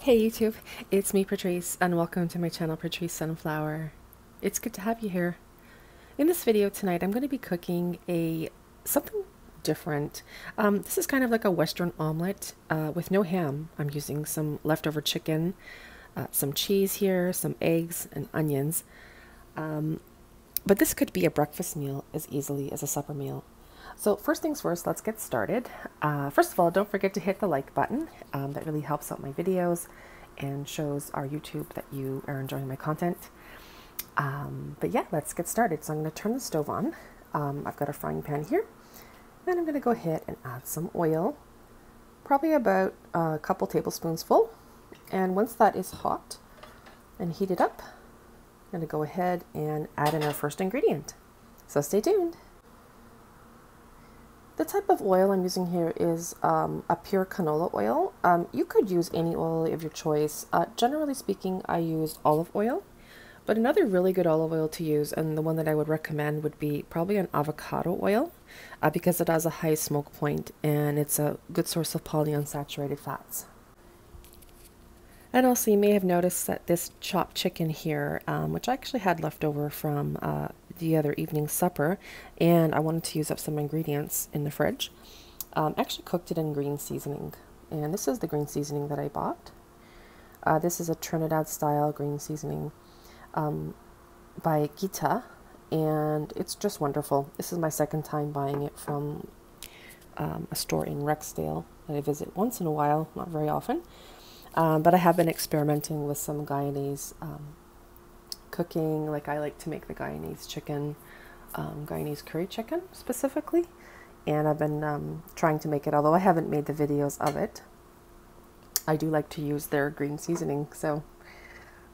Hey YouTube, it's me Patrice and welcome to my channel Patrice Sunflower. It's good to have you here. In this video tonight I'm going to be cooking something different. This is kind of like a Western omelet with no ham. I'm using some leftover chicken, some cheese here, some eggs and onions. But this could be a breakfast meal as easily as a supper meal. So first things first, let's get started. First of all, don't forget to hit the like button. That really helps out my videos and shows our YouTube that you are enjoying my content. But yeah, let's get started. So I'm going to turn the stove on. I've got a frying pan here. Then I'm going to go ahead and add some oil, probably about a couple tablespoons full. And once that is hot and heated up, I'm going to go ahead and add in our first ingredient. So stay tuned. The type of oil I'm using here is a pure canola oil. You could use any oil of your choice. Generally speaking, I use olive oil, but another really good olive oil to use, and the one that I would recommend, would be probably an avocado oil because it has a high smoke point and it's a good source of polyunsaturated fats. And also you may have noticed that this chopped chicken here, which I actually had left over from the other evening supper, and I wanted to use up some ingredients in the fridge. Actually cooked it in green seasoning, and this is the green seasoning that I bought. This is a Trinidad style green seasoning by Gita, and it's just wonderful. This is my second time buying it from a store in Rexdale that I visit once in a while, not very often. But I have been experimenting with some Guyanese cooking. Like I like to make the Guyanese chicken, Guyanese curry chicken specifically. And I've been trying to make it, although I haven't made the videos of it. I do like to use their green seasoning. So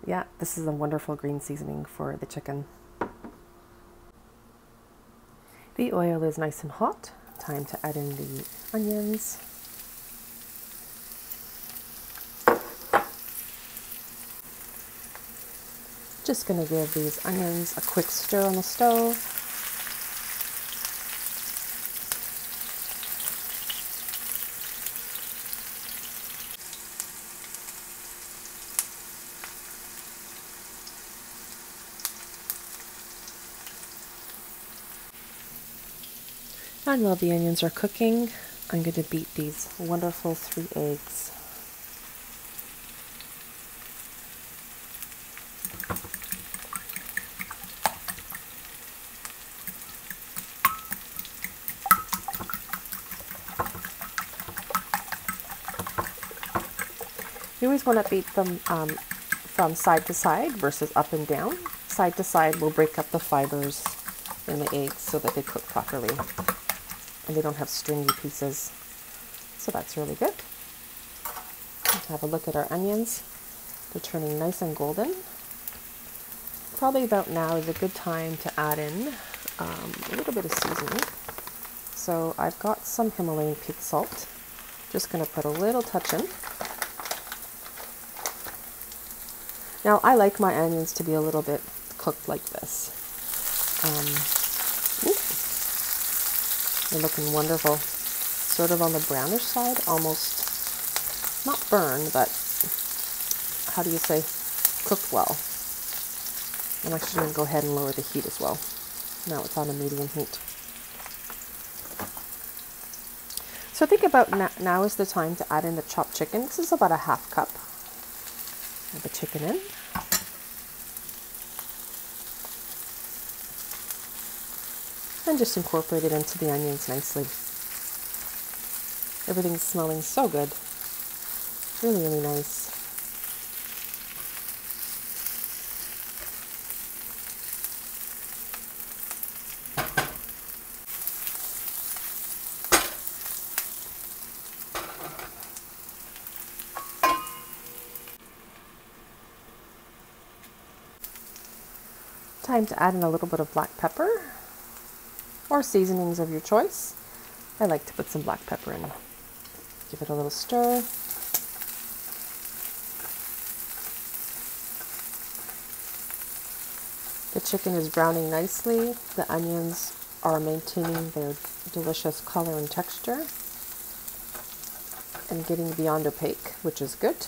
yeah, this is a wonderful green seasoning for the chicken. The oil is nice and hot. Time to add in the onions. Just going to give these onions a quick stir on the stove. And while the onions are cooking, I'm going to beat these wonderful 3 eggs. You always want to beat them from side to side versus up and down. Side to side will break up the fibers in the eggs so that they cook properly and they don't have stringy pieces. So that's really good. Let's have a look at our onions. They're turning nice and golden. Probably about now is a good time to add in a little bit of seasoning. So I've got some Himalayan pink salt. Just going to put a little touch in. Now, I like my onions to be a little bit cooked like this. They're looking wonderful. Sort of on the brownish side, almost not burned, but how do you say, cooked well. I'm actually going to go ahead and lower the heat as well. Now it's on a medium heat. So think about now is the time to add in the chopped chicken. This is about a half cup. Add the chicken in. And just incorporate it into the onions nicely. Everything's smelling so good. Really, really nice. Time to add in a little bit of black pepper or seasonings of your choice. I like to put some black pepper in. Give it a little stir. The chicken is browning nicely. The onions are maintaining their delicious color and texture and getting beyond opaque, which is good.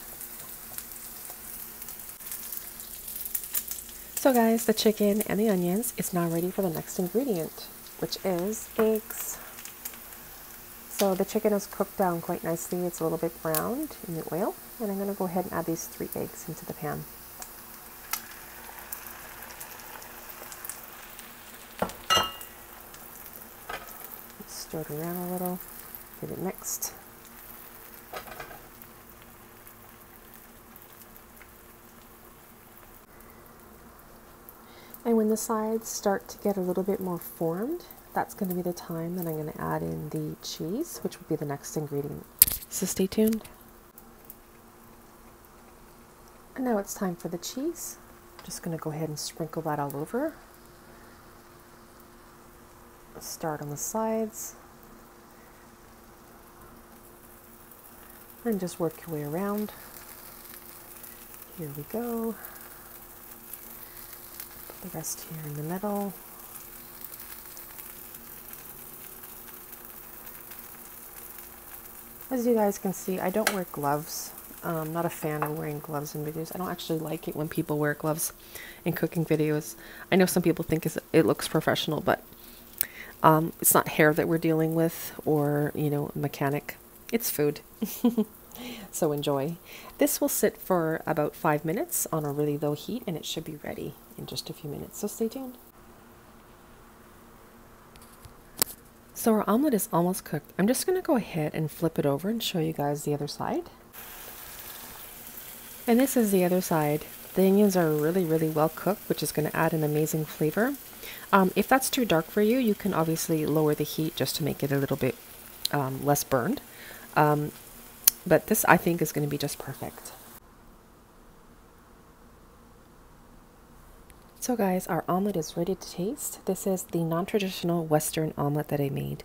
So guys, the chicken and the onions is now ready for the next ingredient, which is eggs. So the chicken is cooked down quite nicely. It's a little bit browned in the oil, and I'm going to go ahead and add these 3 eggs into the pan. Stir it around a little, get it mixed. And when the sides start to get a little bit more formed, that's going to be the time that I'm going to add in the cheese, which will be the next ingredient. So stay tuned. And now it's time for the cheese. I'm just going to go ahead and sprinkle that all over. Start on the sides. And just work your way around. Here we go. Put the rest here in the middle. As you guys can see, I don't wear gloves. I'm not a fan of wearing gloves in videos. I don't actually like it when people wear gloves in cooking videos. I know some people think it looks professional, but it's not hair that we're dealing with, or, you know, mechanic. It's food. So enjoy. This will sit for about 5 minutes on a really low heat, and it should be ready in just a few minutes. So stay tuned. So our omelet is almost cooked. I'm just going to go ahead and flip it over and show you guys the other side. And this is the other side. The onions are really well cooked, which is going to add an amazing flavor. If that's too dark for you, you can obviously lower the heat just to make it a little bit less burned. But this, I think, is going to be just perfect. So guys, our omelet is ready to taste. This is the non-traditional Western omelet that I made.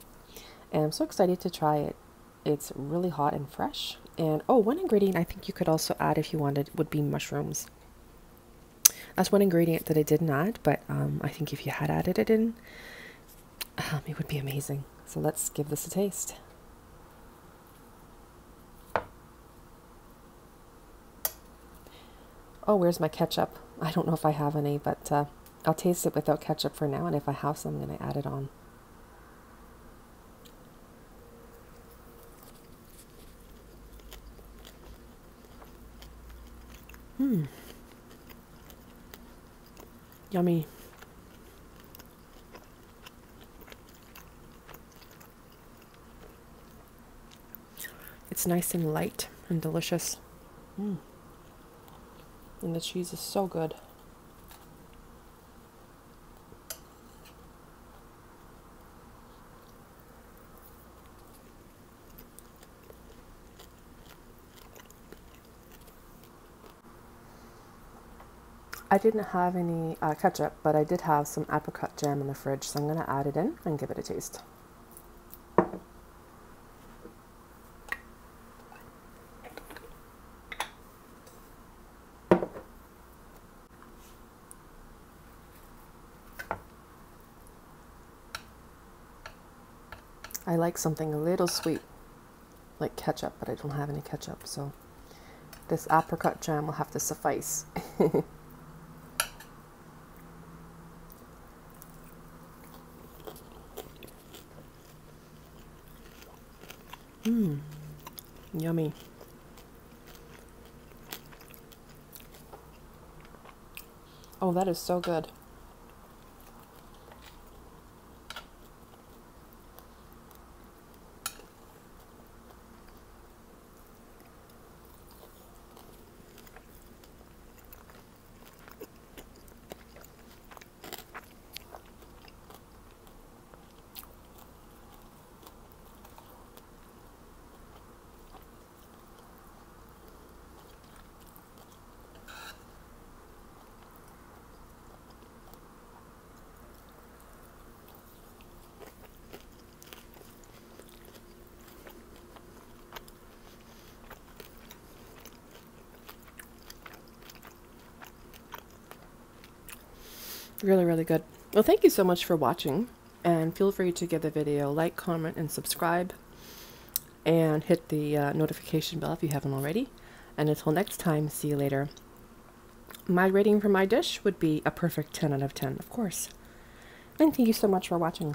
And I'm so excited to try it. It's really hot and fresh. And oh, one ingredient I think you could also add if you wanted would be mushrooms. That's one ingredient that I didn't add, but I think if you had added it in, it would be amazing. So let's give this a taste. Oh, where's my ketchup? I don't know if I have any, but I'll taste it without ketchup for now, and if I have some, I'm going to add it on. Yummy. It's nice and light and delicious. And the cheese is so good. I didn't have any ketchup, but I did have some apricot jam in the fridge, so I'm going to add it in and give it a taste. I like something a little sweet, like ketchup, but I don't have any ketchup, so this apricot jam will have to suffice. Yummy. Oh, that is so good. Really good. Well, thank you so much for watching, and feel free to give the video a like, comment, and subscribe, and hit the notification bell if you haven't already. And until next time, see you later. my rating for my dish would be a perfect 10 out of 10, of course. And thank you so much for watching.